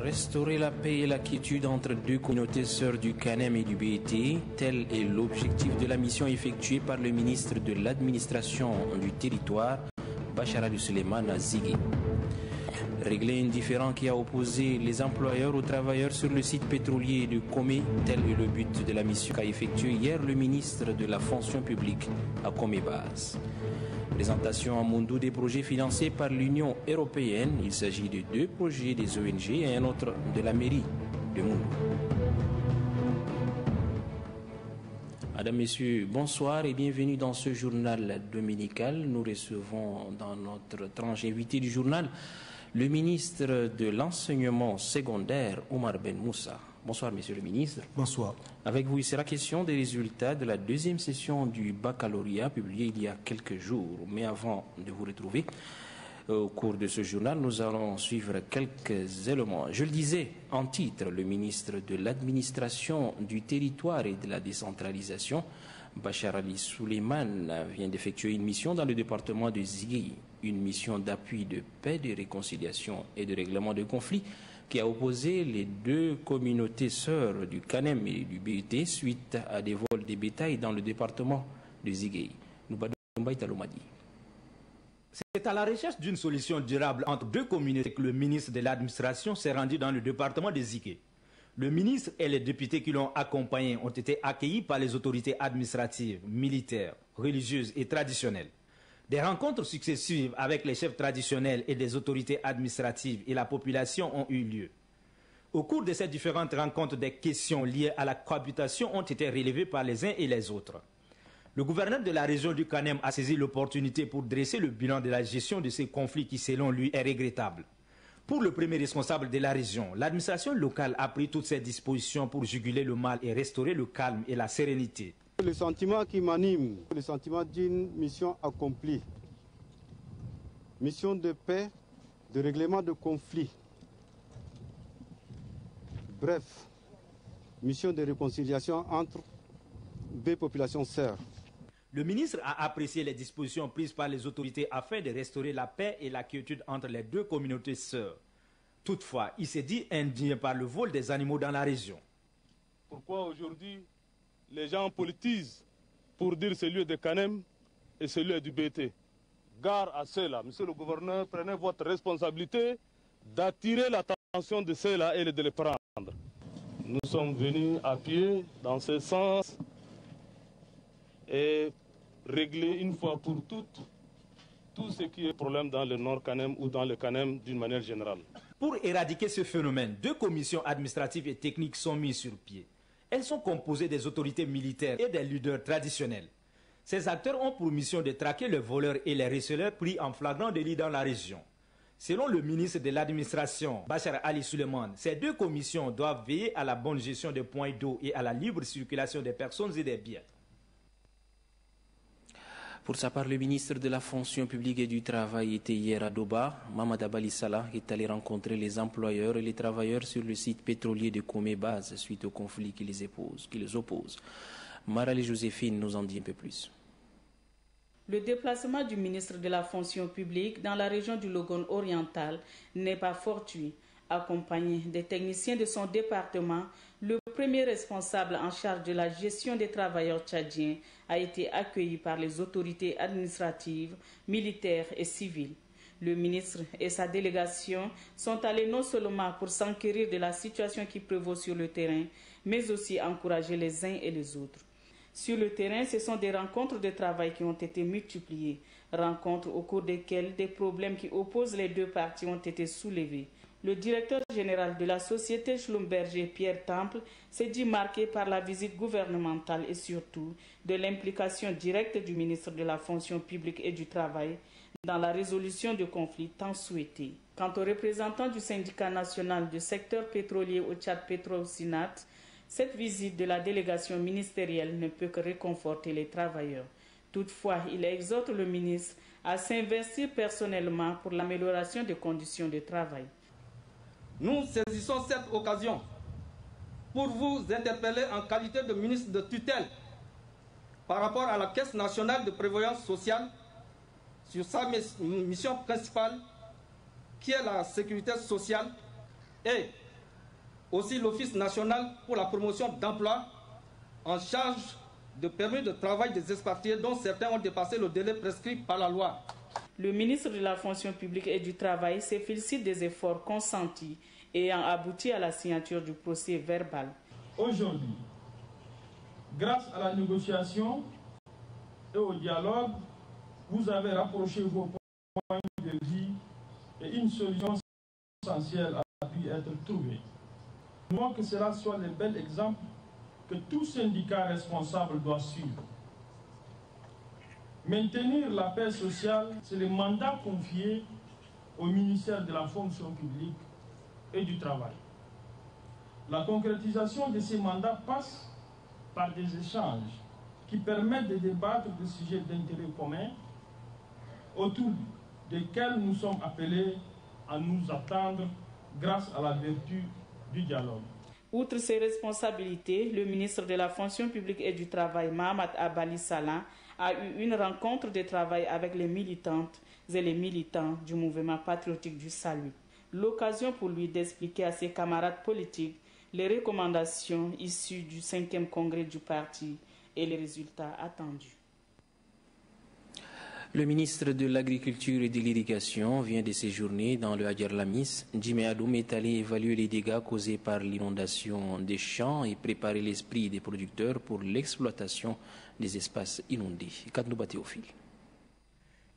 Restaurer la paix et la quiétude entre deux communautés sœurs du Canem et du BET, tel est l'objectif de la mission effectuée par le ministre de l'Administration du Territoire, Bachar Ali Souleymane Zigui. Régler un différend qui a opposé les employeurs aux travailleurs sur le site pétrolier de Komé, tel est le but de la mission qu'a effectuée hier le ministre de la Fonction publique à Komé Base. Présentation à Moundou des projets financés par l'Union européenne. Il s'agit de 2 projets des ONG et un autre de la mairie de Moundou. Mesdames, Messieurs, bonsoir et bienvenue dans ce journal dominical. Nous recevons dans notre tranche invitée du journal le ministre de l'Enseignement secondaire, Omar Ben Moussa. Bonsoir, Monsieur le ministre. Bonsoir. Avec vous, il sera question des résultats de la 2e session du baccalauréat publiée il y a quelques jours. Mais avant de vous retrouver, au cours de ce journal, nous allons suivre quelques éléments. Je le disais en titre, le ministre de l'Administration du Territoire et de la Décentralisation, Bachar Ali Souleymane, vient d'effectuer une mission dans le département de Zigui, une mission d'appui de paix, de réconciliation et de règlement de conflits qui a opposé les 2 communautés sœurs du Canem et du BET suite à des vols de bétail dans le département de Ziguinchor. C'est à la recherche d'une solution durable entre 2 communautés que le ministre de l'Administration s'est rendu dans le département de Ziguinchor. Le ministre et les députés qui l'ont accompagné ont été accueillis par les autorités administratives, militaires, religieuses et traditionnelles. Des rencontres successives avec les chefs traditionnels et des autorités administratives et la population ont eu lieu. Au cours de ces différentes rencontres, des questions liées à la cohabitation ont été relevées par les uns et les autres. Le gouverneur de la région du Canem a saisi l'opportunité pour dresser le bilan de la gestion de ces conflits qui, selon lui, est regrettable. Pour le premier responsable de la région, l'administration locale a pris toutes ses dispositions pour juguler le mal et restaurer le calme et la sérénité. Le sentiment qui m'anime, le sentiment d'une mission accomplie, mission de paix, de règlement de conflits, bref, mission de réconciliation entre 2 populations sœurs. Le ministre a apprécié les dispositions prises par les autorités afin de restaurer la paix et la quiétude entre les 2 communautés sœurs. Toutefois, il s'est dit indigné par le vol des animaux dans la région. Pourquoi aujourd'hui les gens politisent pour dire celui de Canem et celui du BT? Gare à cela. Monsieur le gouverneur, prenez votre responsabilité d'attirer l'attention de ceux-là et de les prendre. Nous sommes venus à pied dans ce sens et régler une fois pour toutes tout ce qui est problème dans le Nord Canem ou dans le Canem d'une manière générale. Pour éradiquer ce phénomène, 2 commissions administratives et techniques sont mises sur pied. Elles sont composées des autorités militaires et des leaders traditionnels. Ces acteurs ont pour mission de traquer les voleurs et les receleurs pris en flagrant délit dans la région. Selon le ministre de l'Administration, Bachar Ali Souleymane, ces 2 commissions doivent veiller à la bonne gestion des points d'eau et à la libre circulation des personnes et des biens. Pour sa part, le ministre de la Fonction publique et du Travail était hier à Doba. Mamad Abali Salah est allé rencontrer les employeurs et les travailleurs sur le site pétrolier de Komé Base suite au conflit qui les oppose. Marali Joséphine nous en dit un peu plus. Le déplacement du ministre de la Fonction publique dans la région du Logone oriental n'est pas fortuit. Accompagné des techniciens de son département, le premier responsable en charge de la gestion des travailleurs tchadiens a été accueilli par les autorités administratives, militaires et civiles. Le ministre et sa délégation sont allés non seulement pour s'enquérir de la situation qui prévaut sur le terrain, mais aussi encourager les uns et les autres. Sur le terrain, ce sont des rencontres de travail qui ont été multipliées, rencontres au cours desquelles des problèmes qui opposent les 2 parties ont été soulevés. Le directeur général de la société Schlumberger, Pierre Temple, s'est dit marqué par la visite gouvernementale et surtout de l'implication directe du ministre de la Fonction publique et du Travail dans la résolution de conflits tant souhaités. Quant aux représentants du syndicat national du secteur pétrolier au Tchad Petrosinat, cette visite de la délégation ministérielle ne peut que réconforter les travailleurs. Toutefois, il exhorte le ministre à s'investir personnellement pour l'amélioration des conditions de travail. Nous saisissons cette occasion pour vous interpeller en qualité de ministre de tutelle par rapport à la Caisse nationale de prévoyance sociale sur sa mission principale qui est la sécurité sociale et aussi l'Office national pour la promotion d'emploi en charge de permis de travail des expatriés dont certains ont dépassé le délai prescrit par la loi. Le ministre de la Fonction publique et du Travail se félicite des efforts consentis ayant abouti à la signature du procès verbal. Aujourd'hui, grâce à la négociation et au dialogue, vous avez rapproché vos points de vue et une solution essentielle a pu être trouvée. Moi que cela soit le bel exemple que tout syndicat responsable doit suivre. Maintenir la paix sociale, c'est le mandat confié au ministère de la Fonction publique et du Travail. La concrétisation de ces mandats passe par des échanges qui permettent de débattre de sujets d'intérêt commun autour desquels nous sommes appelés à nous attendre grâce à la vertu du dialogue. Outre ses responsabilités, le ministre de la Fonction publique et du Travail, Mahamat Abali Salan, a eu une rencontre de travail avec les militantes et les militants du mouvement patriotique du salut. L'occasion pour lui d'expliquer à ses camarades politiques les recommandations issues du 5e congrès du parti et les résultats attendus. Le ministre de l'Agriculture et de l'Irrigation vient de séjourner dans le Hadjer Lamis. Jimé Adoum est allé évaluer les dégâts causés par l'inondation des champs et préparer l'esprit des producteurs pour l'exploitation des espaces inondés. Kadnouba Théophile.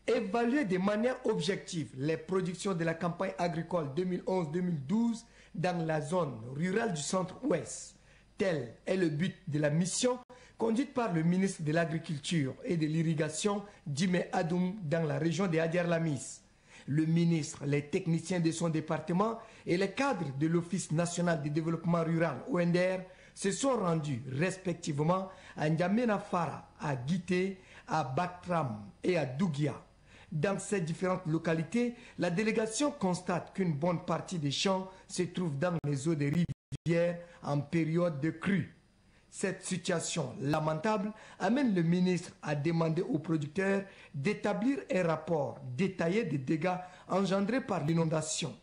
Évaluer de manière objective les productions de la campagne agricole 2011-2012 dans la zone rurale du centre-ouest. Tel est le but de la mission conduite par le ministre de l'Agriculture et de l'Irrigation, Jimé Adoum, dans la région de Hadjer Lamis. Le ministre, les techniciens de son département et les cadres de l'Office national de développement rural, ONDR, se sont rendus respectivement à N'Djamena Fara, à Guité, à Batram et à Dougia. Dans ces différentes localités, la délégation constate qu'une bonne partie des champs se trouve dans les eaux des rivières en période de crue. Cette situation lamentable amène le ministre à demander aux producteurs d'établir un rapport détaillé des dégâts engendrés par l'inondation.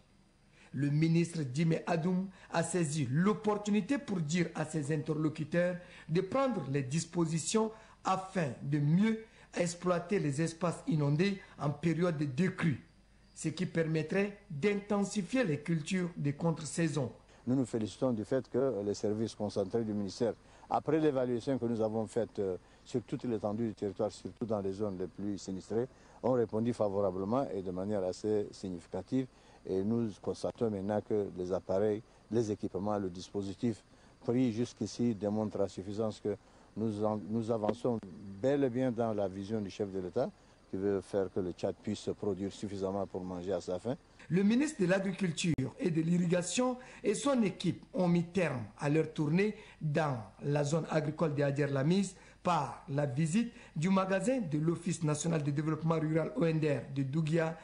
Le ministre Jimé Adoum a saisi l'opportunité pour dire à ses interlocuteurs de prendre les dispositions afin de mieux exploiter les espaces inondés en période de décrue, ce qui permettrait d'intensifier les cultures de contre-saison. Nous nous félicitons du fait que les services concentrés du ministère, après l'évaluation que nous avons faite sur toute l'étendue du territoire, surtout dans les zones les plus sinistrées, ont répondu favorablement et de manière assez significative. Et nous constatons maintenant que les appareils, les équipements, le dispositif pris jusqu'ici démontrent à suffisance que nous avançons bel et bien dans la vision du chef de l'État qui veut faire que le Tchad puisse se produire suffisamment pour manger à sa faim. Le ministre de l'Agriculture et de l'Irrigation et son équipe ont mis terme à leur tournée dans la zone agricole de Hadjer Lamis par la visite du magasin de l'Office national de développement rural ONDR de Dougia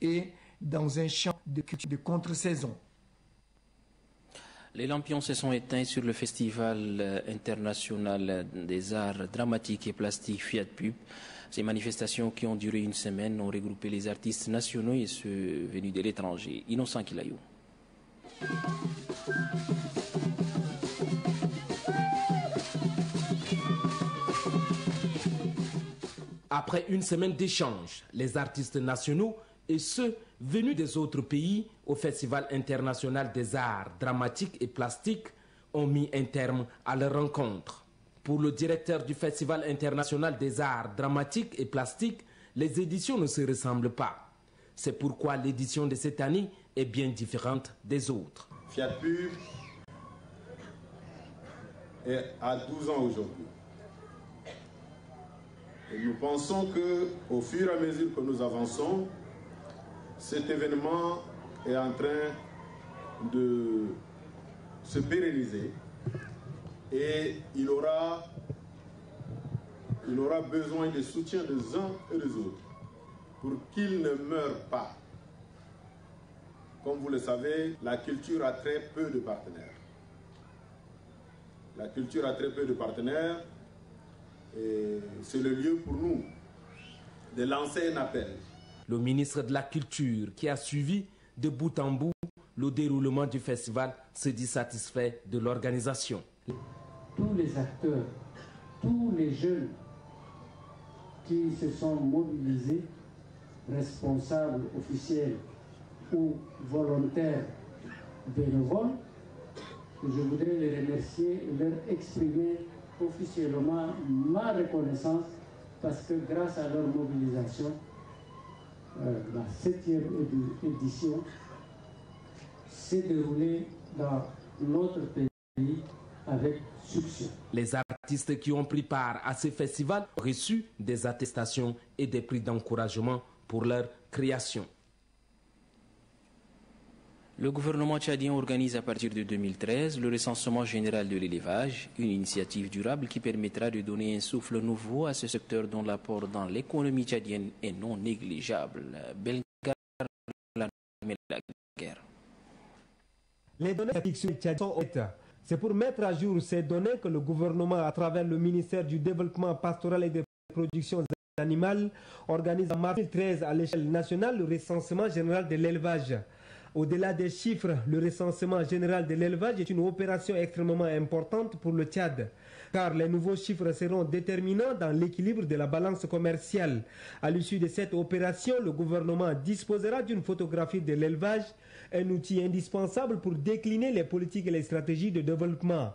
et dans un champ de culture de contre-saison. Les lampions se sont éteints sur le Festival international des arts dramatiques et plastiques Fiat Pub. Ces manifestations qui ont duré une semaine ont regroupé les artistes nationaux et ceux venus de l'étranger. Innocent Kilayou. Après une semaine d'échanges, les artistes nationaux et ceux venus des autres pays au Festival international des arts dramatiques et plastiques ont mis un terme à leur rencontre. Pour le directeur du Festival international des arts dramatiques et plastiques, les éditions ne se ressemblent pas. C'est pourquoi l'édition de cette année est bien différente des autres. Fiat Pub est à 12 ans aujourd'hui. Et nous pensons qu'au fur et à mesure que nous avançons, cet événement est en train de se pérenniser et il aura besoin du soutien des uns et des autres pour qu'il ne meure pas. Comme vous le savez, la culture a très peu de partenaires. La culture a très peu de partenaires et c'est le lieu pour nous de lancer un appel. Le ministre de la Culture qui a suivi de bout en bout le déroulement du festival se dit satisfait de l'organisation. Tous les acteurs, tous les jeunes qui se sont mobilisés, responsables, officiels ou volontaires bénévoles, je voudrais les remercier et leur exprimer officiellement ma reconnaissance parce que grâce à leur mobilisation, la 7e édition s'est déroulée dans notre pays avec succès. Les artistes qui ont pris part à ce festival ont reçu des attestations et des prix d'encouragement pour leur création. Le gouvernement tchadien organise à partir de 2013 le recensement général de l'élevage, une initiative durable qui permettra de donner un souffle nouveau à ce secteur dont l'apport dans l'économie tchadienne est non négligeable. Belgar, l'armée de la guerre. Les données tchadiennes sont hautes. C'est pour mettre à jour ces données que le gouvernement, à travers le ministère du Développement pastoral et des productions animales, organise en mars 2013 à l'échelle nationale le recensement général de l'élevage. Au-delà des chiffres, le recensement général de l'élevage est une opération extrêmement importante pour le Tchad, car les nouveaux chiffres seront déterminants dans l'équilibre de la balance commerciale. À l'issue de cette opération, le gouvernement disposera d'une photographie de l'élevage, un outil indispensable pour décliner les politiques et les stratégies de développement.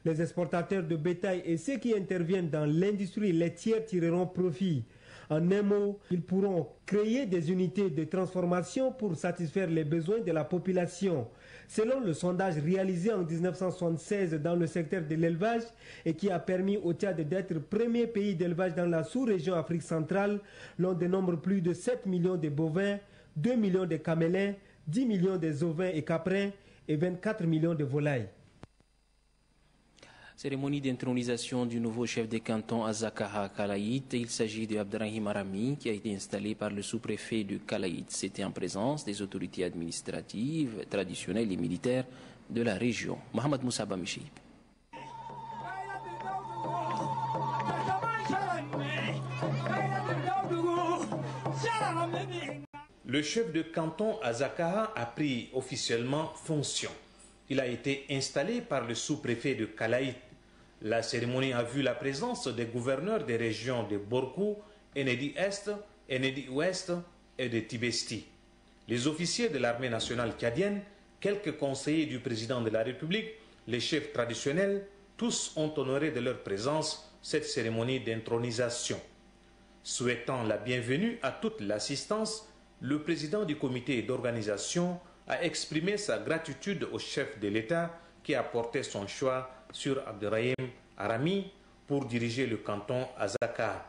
Les exportateurs de bétail et ceux qui interviennent dans l'industrie laitière tireront profit. En un mot, ils pourront créer des unités de transformation pour satisfaire les besoins de la population. Selon le sondage réalisé en 1976 dans le secteur de l'élevage et qui a permis au Tchad d'être premier pays d'élevage dans la sous-région Afrique centrale, l'on dénombre plus de 7 millions de bovins, 2 millions de camélins, 10 millions de ovins et caprins et 24 millions de volailles. Cérémonie d'intronisation du nouveau chef de canton à Zakaha Kalaït. Il s'agit de Abderrahim Arami qui a été installé par le sous-préfet de Kalaït. C'était en présence des autorités administratives, traditionnelles et militaires de la région. Mohamed Moussa Bamichi. Le chef de canton à Zakaha a pris officiellement fonction. Il a été installé par le sous-préfet de Kalaït. La cérémonie a vu la présence des gouverneurs des régions de Borkou, Enedi Est, Enedi Ouest et de Tibesti. Les officiers de l'armée nationale tchadienne, quelques conseillers du président de la République, les chefs traditionnels, tous ont honoré de leur présence cette cérémonie d'intronisation. Souhaitant la bienvenue à toute l'assistance, le président du comité d'organisation a exprimé sa gratitude au chef de l'État qui a porté son choix sur Abderrahim Arami pour diriger le canton à Zakaha.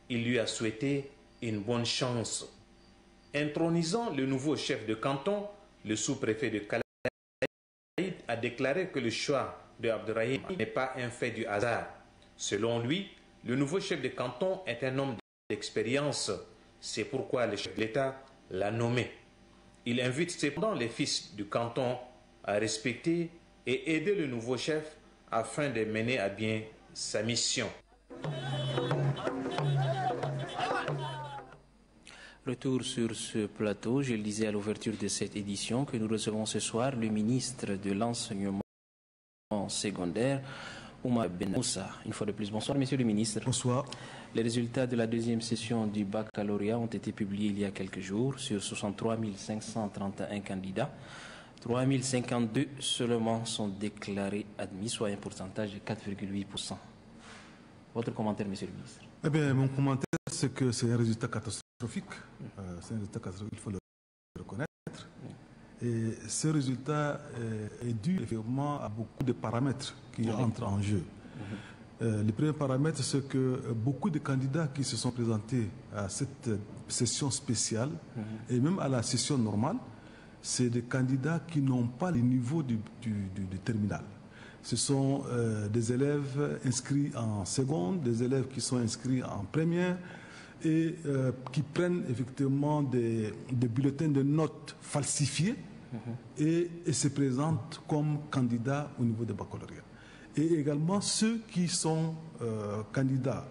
Il lui a souhaité une bonne chance. Intronisant le nouveau chef de canton, le sous-préfet de Kalaït a déclaré que le choix de Abderrahim n'est pas un fait du hasard. Selon lui, le nouveau chef de canton est un homme d'expérience. C'est pourquoi le chef de l'État l'a nommé. Il invite cependant les fils du canton à respecter et aider le nouveau chef afin de mener à bien sa mission. Retour sur ce plateau, je le disais à l'ouverture de cette édition que nous recevons ce soir le ministre de l'enseignement secondaire, Oumar Ben Moussa. Une fois de plus, bonsoir monsieur le ministre. Bonsoir. Les résultats de la deuxième session du baccalauréat ont été publiés il y a quelques jours sur 63 531 candidats. 3 052 seulement sont déclarés admis, soit un pourcentage de 4,8%. Votre commentaire, monsieur le ministre? Eh bien, mon commentaire, c'est que c'est un résultat catastrophique. C'est un résultat catastrophique, il faut le reconnaître. Et ce résultat est dû effectivement à beaucoup de paramètres qui entrent en jeu. Le premier paramètre, c'est que beaucoup de candidats qui se sont présentés à cette session spéciale et même à la session normale, c'est des candidats qui n'ont pas le niveau du terminal. Ce sont des élèves inscrits en seconde, des élèves qui sont inscrits en première et qui prennent effectivement des bulletins de notes falsifiés et se présentent comme candidats au niveau des baccalauréats. Et également ceux qui sont candidats,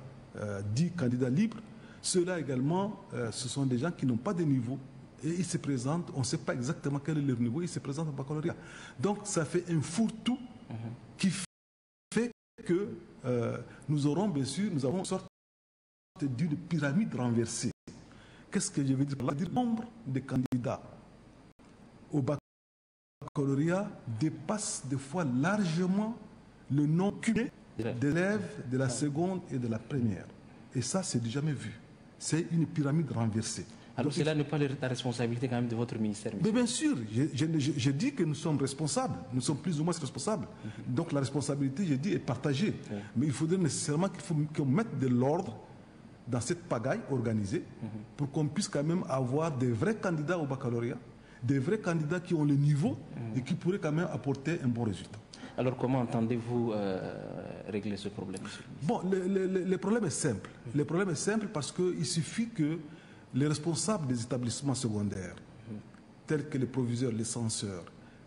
dits candidats libres, ceux-là également, ce sont des gens qui n'ont pas de niveau et ils se présentent, on ne sait pas exactement quel est leur niveau, ils se présentent au baccalauréat. Donc ça fait un fourre-tout qui fait que nous aurons bien sûr, nous avons une sorte d'une pyramide renversée. Qu'est-ce que je veux dire? Le nombre de candidats au baccalauréat dépasse des fois largement le nombre cumulé d'élèves de la seconde et de la première. Et ça, c'est jamais vu. C'est une pyramide renversée. Alors cela n'est pas la responsabilité quand même de votre ministère? Mais bien sûr, je dis que nous sommes responsables, nous sommes plus ou moins responsables. Donc la responsabilité, je dis, est partagée. Mais il faudrait nécessairement qu'on mette de l'ordre dans cette pagaille organisée pour qu'on puisse quand même avoir des vrais candidats au baccalauréat, des vrais candidats qui ont le niveau et qui pourraient quand même apporter un bon résultat. Alors comment entendez-vous régler ce problème, monsieur le ministre? Bon, le problème est simple. Le problème est simple parce qu'il suffit que les responsables des établissements secondaires, tels que les proviseurs, les censeurs,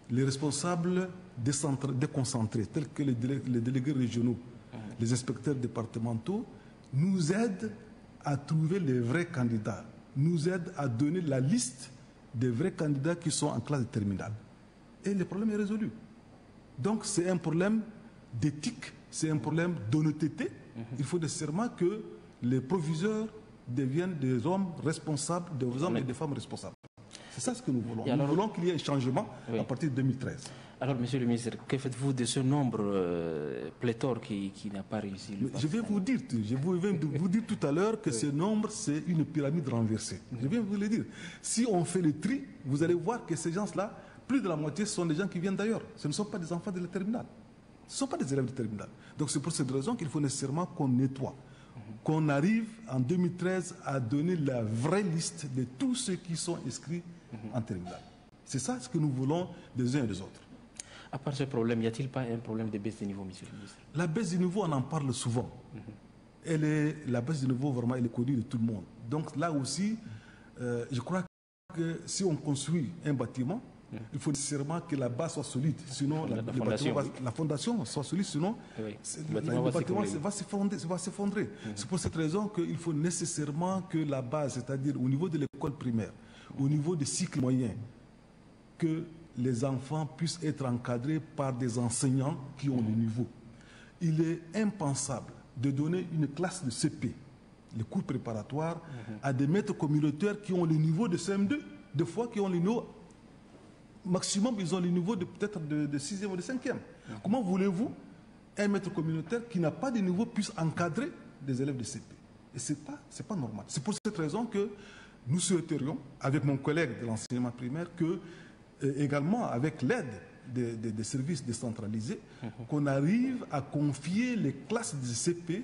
les responsables déconcentrés, tels que les délégués régionaux, les inspecteurs départementaux, nous aident à trouver les vrais candidats, nous aident à donner la liste des vrais candidats qui sont en classe de terminale. Et le problème est résolu. Donc c'est un problème d'éthique, c'est un problème d'honnêteté. Il faut nécessairement que les proviseurs deviennent des hommes responsables, des hommes et des femmes responsables. C'est ça ce que nous voulons. Nous voulons qu'il y ait un changement à partir de 2013. Alors, monsieur le ministre, que faites-vous de ce nombre pléthore qui n'a pas réussi? Je vais vous dire tout à l'heure que ce nombre, c'est une pyramide renversée. Je viens vous le dire. Si on fait le tri, vous allez voir que ces gens-là, plus de la moitié sont des gens qui viennent d'ailleurs. Ce ne sont pas des enfants de la terminale. Ce ne sont pas des élèves de terminale. Donc c'est pour cette raison qu'il faut nécessairement qu'on nettoie, qu'on arrive en 2013 à donner la vraie liste de tous ceux qui sont inscrits en terminale. C'est ça ce que nous voulons des uns et des autres. À part ce problème, n'y a-t-il pas un problème de baisse de niveau, monsieur le ministre? La baisse de niveau, on en parle souvent. La baisse de niveau, vraiment, elle est connue de tout le monde. Donc là aussi, je crois que si on construit un bâtiment, il faut nécessairement que la base soit solide, sinon la fondation soit solide, sinon le bâtiment va s'effondrer. C'est pour cette raison qu'il faut nécessairement que la base, c'est-à-dire au niveau de l'école primaire, au niveau des cycles moyens, que les enfants puissent être encadrés par des enseignants qui ont le niveau. Il est impensable de donner une classe de CP, les cours préparatoires, à des maîtres communautaires qui ont le niveau de CM2, des fois qui ont le niveau maximum, ils ont le niveau de peut-être de 6e ou de 5e. Comment voulez-vous un maître communautaire qui n'a pas de niveau puisse encadrer des élèves de CP? Et ce n'est pas normal. C'est pour cette raison que nous souhaiterions, avec mon collègue de l'enseignement primaire, que également avec l'aide des services décentralisés, qu'on arrive à confier les classes de CP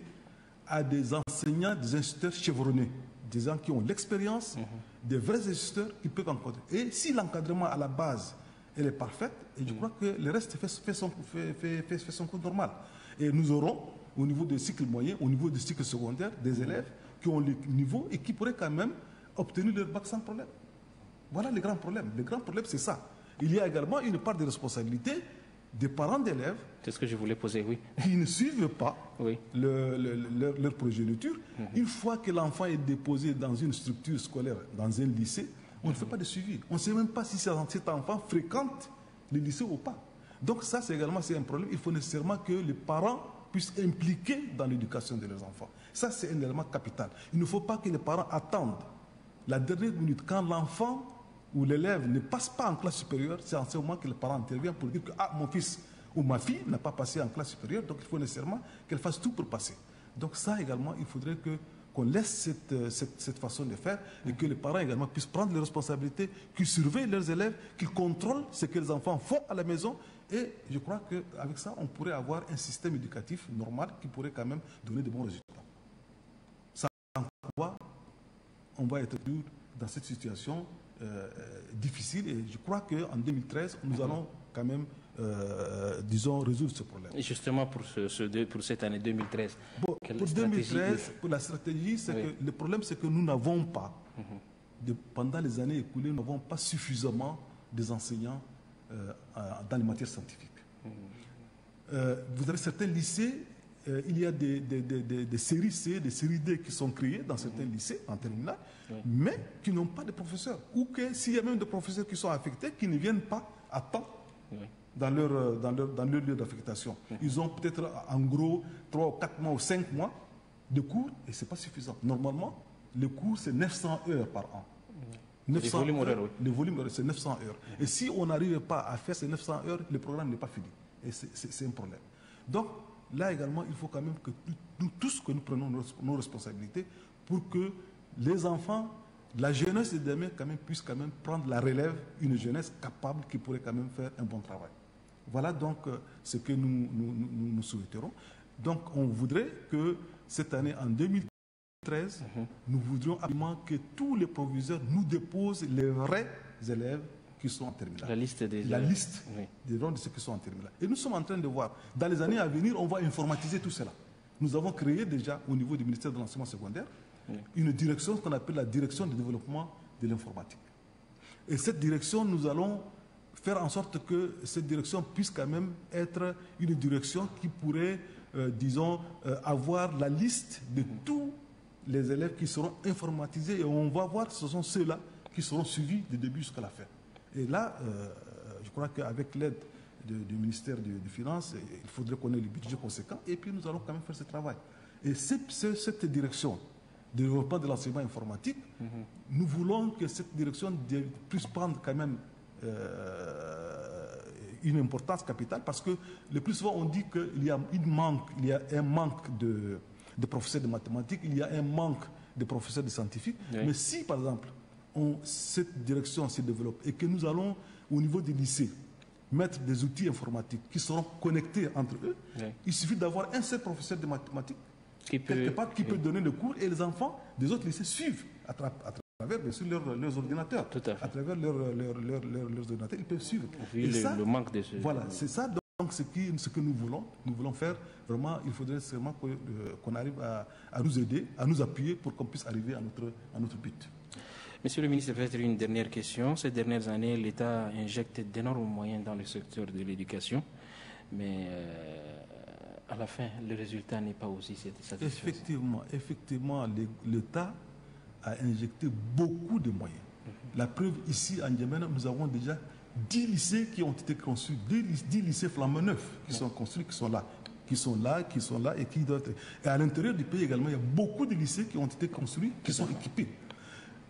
à des enseignants, des instituteurs chevronnés, des gens qui ont l'expérience, des vrais instituteurs qui peuvent encadrer. Et si l'encadrement à la base elle est parfaite, et je crois que le reste fait son cours normal. Et nous aurons, au niveau des cycles moyens, au niveau des cycles secondaires, des élèves qui ont le niveau et qui pourraient quand même obtenir leur bac sans problème. Voilà le grand problème. Le grand problème, c'est ça. Il y a également une part de responsabilité des parents d'élèves. C'est ce que je voulais poser, oui. Qui ne suivent pas leur progéniture. Une fois que l'enfant est déposé dans une structure scolaire, dans un lycée, on ne fait pas de suivi. On ne sait même pas si cet enfant fréquente le lycée ou pas. Donc ça, c'est également un problème. Il faut nécessairement que les parents puissent impliquer dans l'éducation de leurs enfants. Ça, c'est un élément capital. Il ne faut pas que les parents attendent la dernière minute, quand l'enfant ou l'élève ne passe pas en classe supérieure, c'est en ce moment que les parents interviennent pour dire que mon fils ou ma fille n'a pas passé en classe supérieure, donc il faut nécessairement qu'elle fasse tout pour passer. Donc ça également, il faudrait qu'on laisse cette façon de faire et que les parents également puissent prendre les responsabilités, qu'ils surveillent leurs élèves, qu'ils contrôlent ce que les enfants font à la maison. Et je crois qu'avec ça, on pourrait avoir un système éducatif normal qui pourrait quand même donner de bons résultats. Sans quoi, on va être dans cette situation difficile et je crois qu'en 2013, nous allons quand même, disons, résoudre ce problème. Et justement, pour cette année 2013, pour 2013, pour la stratégie, que le problème, c'est que nous n'avons pas, pendant les années écoulées, nous n'avons pas suffisamment des enseignants dans les matières scientifiques. Vous avez certains lycées il y a des séries C, des séries D qui sont créées dans certains lycées en terminale, mais qui n'ont pas de professeurs. Ou que s'il y a même des professeurs qui sont affectés, qui ne viennent pas à temps dans leur lieu d'affectation. Ils ont peut-être en gros 3 ou 4 mois ou 5 mois de cours et ce n'est pas suffisant. Normalement, le cours c'est 900 heures par an. 900 le volume horaire, le volume horaire, c'est 900 heures. Et si on n'arrive pas à faire ces 900 heures, le programme n'est pas fini. Et c'est un problème. Donc, là également, il faut quand même que nous tous, que nous prenions nos responsabilités pour que les enfants, la jeunesse de demain quand même, puisse quand même prendre la relève, une jeunesse capable qui pourrait quand même faire un bon travail. Voilà donc ce que nous souhaiterons. Donc, on voudrait que cette année, en 2013, nous voudrions absolument que tous les proviseurs nous déposent les vrais élèves qui sont en terminale. La liste des liste des noms de ceux qui sont en terminale. Et nous sommes en train de voir, dans les années à venir, on va informatiser tout cela. Nous avons créé déjà, au niveau du ministère de l'enseignement secondaire, une direction, ce qu'on appelle la direction du développement de l'informatique. Et cette direction, nous allons faire en sorte que cette direction puisse quand même être une direction qui pourrait, disons, avoir la liste de tous les élèves qui seront informatisés. Et on va voir, ce sont ceux-là qui seront suivis du début jusqu'à la fin. Et là, je crois qu'avec l'aide du ministère des Finances, il faudrait qu'on ait le budget conséquent. Et puis, nous allons quand même faire ce travail. Et cette direction de développement de l'enseignement informatique, nous voulons que cette direction puisse prendre quand même une importance capitale, parce que le plus souvent, on dit qu'il y a un manque de professeurs de mathématiques, il y a un manque de professeurs de scientifiques. Mais si, par exemple, cette direction se développe et que nous allons, au niveau des lycées, mettre des outils informatiques qui seront connectés entre eux, il suffit d'avoir un seul professeur de mathématiques qui peut donner le cours, et les enfants des autres lycées suivent à travers bien sûr leurs ordinateurs. À travers leurs ordinateurs, ils peuvent suivre. Le manque de ce... Voilà, c'est ça donc ce que nous voulons faire. Vraiment, il faudrait seulement qu'on arrive à nous aider, à nous appuyer pour qu'on puisse arriver à notre but. Monsieur le ministre, peut-être une dernière question. Ces dernières années, l'État injecte d'énormes moyens dans le secteur de l'éducation, mais à la fin, le résultat n'est pas aussi satisfaisant. Effectivement, l'État a injecté beaucoup de moyens. La preuve, ici, en N'Djamena, nous avons déjà 10 lycées qui ont été construits, 10 lycées flambant neufs qui sont construits, qui sont là et qui doivent être... Et à l'intérieur du pays également, il y a beaucoup de lycées qui ont été construits, qui sont équipés.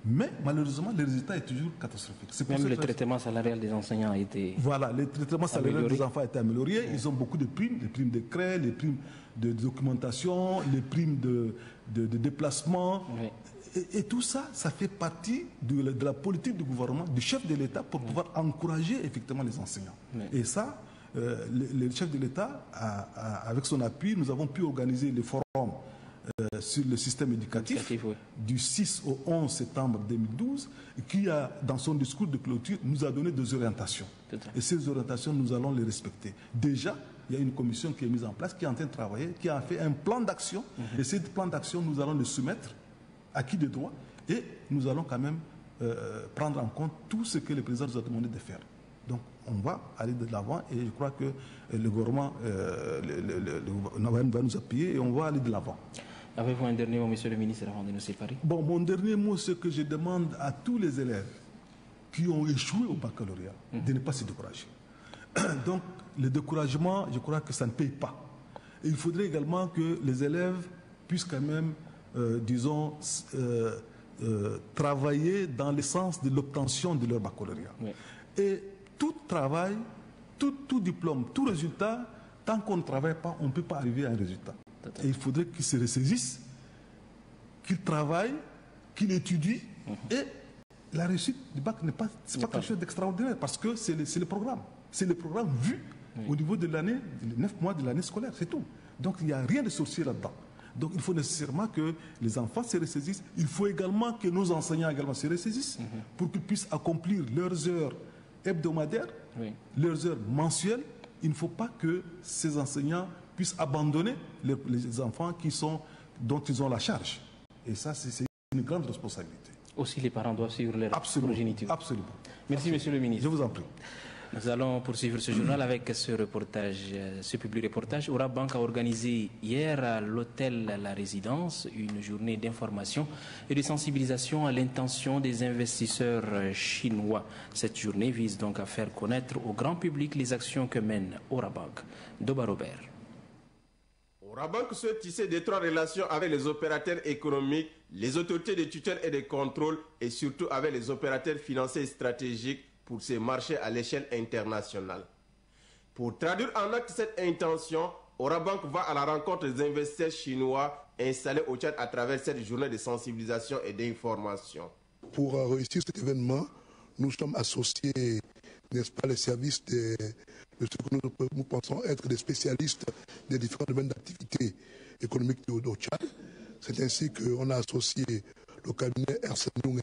Mais malheureusement, le résultat est toujours catastrophique. Même le traitement salarial des enseignants a été... Voilà, le traitement salarial des enfants a été amélioré. Ils ont beaucoup de primes, les primes de CREA, les primes de documentation, les primes de déplacement. Et tout ça, ça fait partie de la politique du gouvernement, du chef de l'État, pour pouvoir encourager effectivement les enseignants. Et ça, le chef de l'État, avec son appui, nous avons pu organiser le forum sur le système éducatif du 6 au 11 septembre 2012, qui dans son discours de clôture, nous a donné des orientations. Et ces orientations, nous allons les respecter. Déjà, il y a une commission qui est mise en place, qui est en train de travailler, qui a fait un plan d'action. Et ce plan d'action, nous allons le soumettre à qui de droit, et nous allons quand même prendre en compte tout ce que le président nous a demandé de faire. Donc, on va aller de l'avant, et je crois que le gouvernement va nous appuyer, et on va aller de l'avant. Avez-vous un dernier mot, monsieur le ministre, avant de nous séparer? Bon, mon dernier mot, c'est que je demande à tous les élèves qui ont échoué au baccalauréat de ne pas se décourager. Donc, le découragement, je crois que ça ne paye pas. Et il faudrait également que les élèves puissent quand même, disons, travailler dans le sens de l'obtention de leur baccalauréat. Et tout travail, tout diplôme, tout résultat, tant qu'on ne travaille pas, on ne peut pas arriver à un résultat. Et il faudrait qu'ils se ressaisissent, qu'ils travaillent, qu'ils étudient. Et la réussite du bac n'est pas quelque chose d'extraordinaire, parce que c'est le programme. C'est le programme vu au niveau de l'année, les 9 mois de l'année scolaire, c'est tout. Donc il n'y a rien de sorcier là-dedans. Donc il faut nécessairement que les enfants se ressaisissent. Il faut également que nos enseignants également se ressaisissent pour qu'ils puissent accomplir leurs heures hebdomadaires, leurs heures mensuelles. Il ne faut pas que ces enseignants puissent abandonner les enfants dont ils ont la charge. Et ça, c'est une grande responsabilité. Aussi, les parents doivent suivre leur progéniture. Absolument. Merci, monsieur le ministre. Je vous en prie. Nous allons poursuivre ce journal avec ce reportage, ce public reportage. Orabank a organisé hier à l'hôtel La Résidence une journée d'information et de sensibilisation à l'intention des investisseurs chinois. Cette journée vise donc à faire connaître au grand public les actions que mène Orabank. Doba Robert. Orabank souhaite tisser d'étroites relations avec les opérateurs économiques, les autorités de tutelle et de contrôle et surtout avec les opérateurs financiers et stratégiques pour ces marchés à l'échelle internationale. Pour traduire en acte cette intention, Orabank va à la rencontre des investisseurs chinois installés au Tchad à travers cette journée de sensibilisation et d'information. Pour réussir cet événement, nous sommes associés, n'est-ce pas, les services de ce que nous pensons être des spécialistes des différents domaines d'activité économique au Tchad. C'est ainsi qu'on a associé le cabinet Ernst & Young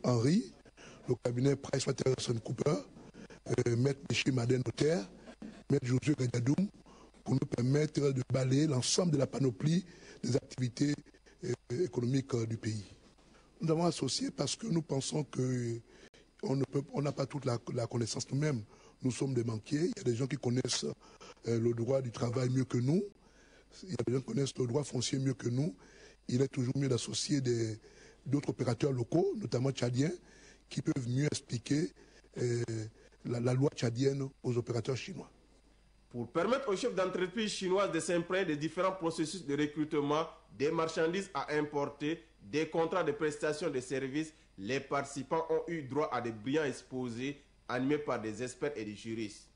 Henry, le cabinet PricewaterhouseCoopers, Maître Michel Madden Notaire, Maître Josué Gadiadoum, pour nous permettre de balayer l'ensemble de la panoplie des activités économiques du pays. Nous avons associé parce que nous pensons qu'on n'a pas toute la connaissance nous-mêmes. Nous sommes des banquiers, il y a des gens qui connaissent le droit du travail mieux que nous, il y a des gens qui connaissent le droit foncier mieux que nous. Il est toujours mieux d'associer d'autres opérateurs locaux, notamment tchadiens, qui peuvent mieux expliquer la loi tchadienne aux opérateurs chinois. Pour permettre aux chefs d'entreprise chinoises de s'imprégner des différents processus de recrutement, des marchandises à importer, des contrats de prestation de services, les participants ont eu droit à des brillants exposés animés par des experts et des juristes.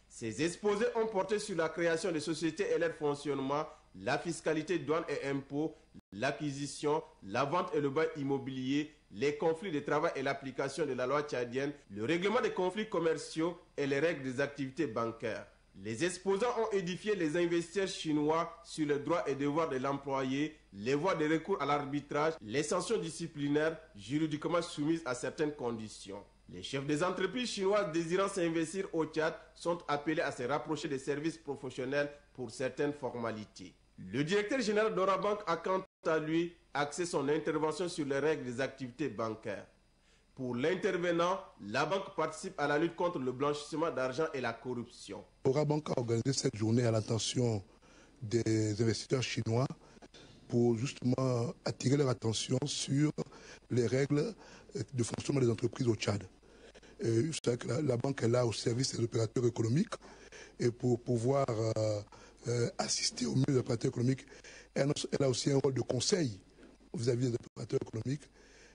Ces exposés ont porté sur la création de sociétés et leur fonctionnement, la fiscalité, douane et impôts, l'acquisition, la vente et le bail immobilier, les conflits de travail et l'application de la loi tchadienne, le règlement des conflits commerciaux et les règles des activités bancaires. Les exposants ont édifié les investisseurs chinois sur les droits et devoirs de l'employé, les voies de recours à l'arbitrage, les sanctions disciplinaires juridiquement soumises à certaines conditions. Les chefs des entreprises chinoises désirant s'investir au Tchad sont appelés à se rapprocher des services professionnels pour certaines formalités. Le directeur général d'Orabank a quant à lui axé son intervention sur les règles des activités bancaires. Pour l'intervenant, la banque participe à la lutte contre le blanchissement d'argent et la corruption. Orabank a organisé cette journée à l'attention des investisseurs chinois pour justement attirer leur attention sur les règles de fonctionnement des entreprises au Tchad. Vous savez que la banque est là au service des opérateurs économiques et pour pouvoir assister au mieux des opérateurs économiques, elle a aussi un rôle de conseil vis-à-vis des opérateurs économiques.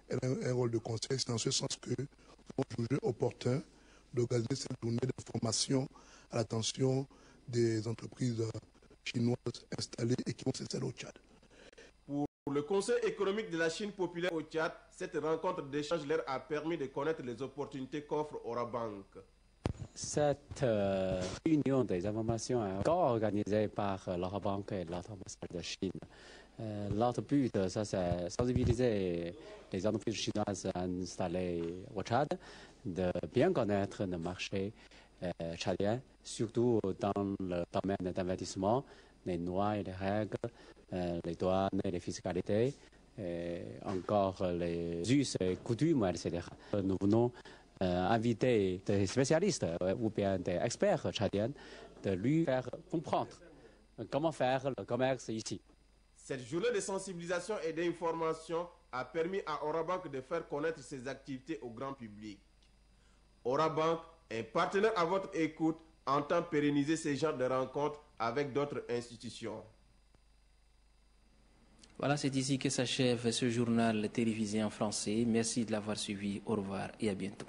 Elle a un rôle de conseil, c'est dans ce sens que on juge opportun d'organiser cette journée d'information à l'attention des entreprises chinoises installées et qui vont s'installer au Tchad. Pour le Conseil économique de la Chine populaire au Tchad, cette rencontre d'échange leur a permis de connaître les opportunités qu'offre Orabank. Cette réunion des informations est organisée par l'Orabank et l'ambassade de Chine. Notre but, c'est sensibiliser les entreprises chinoises installées au Tchad, de bien connaître le marché tchadien, surtout dans le domaine d'investissement, les lois et les règles, les douanes et les fiscalités, et encore les us et coutumes, etc. Nous venons inviter des spécialistes ou bien des experts tchadiens de lui faire comprendre comment faire le commerce ici. Cette journée de sensibilisation et d'information a permis à Orabank de faire connaître ses activités au grand public. Orabank, un partenaire à votre écoute, entend pérenniser ces genres de rencontres avec d'autres institutions. Voilà, c'est ici que s'achève ce journal télévisé en français. Merci de l'avoir suivi. Au revoir et à bientôt.